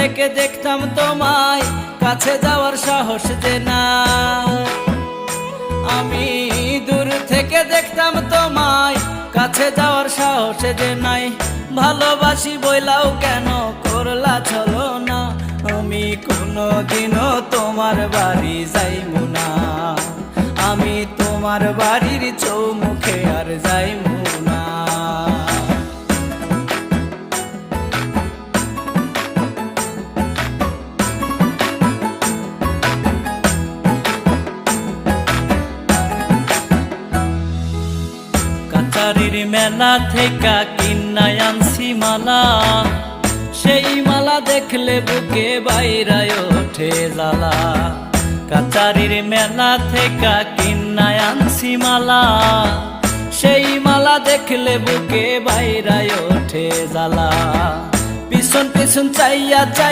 থেকে দেখতাম তোমায়, কাছে যাওয়ার সাহস যে না। আমি দূর থেকে দেখতাম তোমায়, কাছে যাওয়ার সাহস যে নাই। ভালোবাসি বইলাও কেন করলা চলো না, আমি কোনোদিনও তোমার বাড়ি যাইমু না। আমি তোমার বাড়ির চৌমুখে আর যাইমু না। কাছারির মেলা থেকে কিনায় আনছি মালা, সেই মালা দেখলে বুকে বাইরায় ওঠে জ্বালা। কাছারির মেলা থেকে কিনায় আনছি মালা, সেই মালা দেখলে বুকে বাইরায় ওঠে জ্বালা। পিছন পিছন চাইয়া চাই